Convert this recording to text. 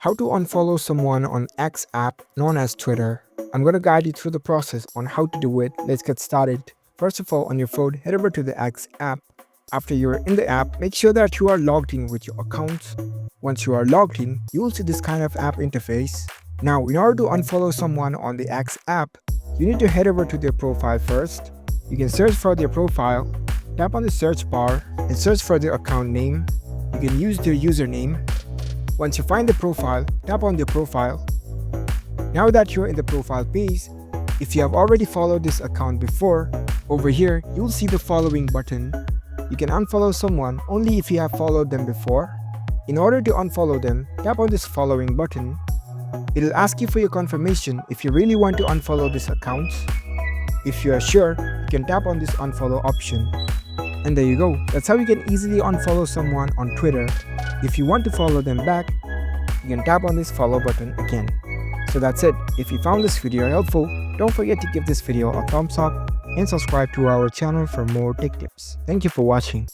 How to unfollow someone on X app known as Twitter. I'm going to guide you through the process on how to do it. Let's get started. First of all, on your phone, head over to the X app. After you're in the app, make sure that you are logged in with your account. Once you are logged in, you will see this kind of app interface. Now, in order to unfollow someone on the X app, you need to head over to their profile first. You can search for their profile, tap on the search bar, and search for their account name. You can use their username. Once you find the profile, tap on the profile. Now that you're in the profile page, if you have already followed this account before, over here you'll see the following button. You can unfollow someone only if you have followed them before. In order to unfollow them, tap on this following button. It'll ask you for your confirmation if you really want to unfollow this account. If you are sure, you can tap on this unfollow option. And there you go. That's how you can easily unfollow someone on Twitter. If you want to follow them back, you can tap on this follow button again. So that's it. If you found this video helpful, don't forget to give this video a thumbs up and subscribe to our channel for more tech tips. Thank you for watching.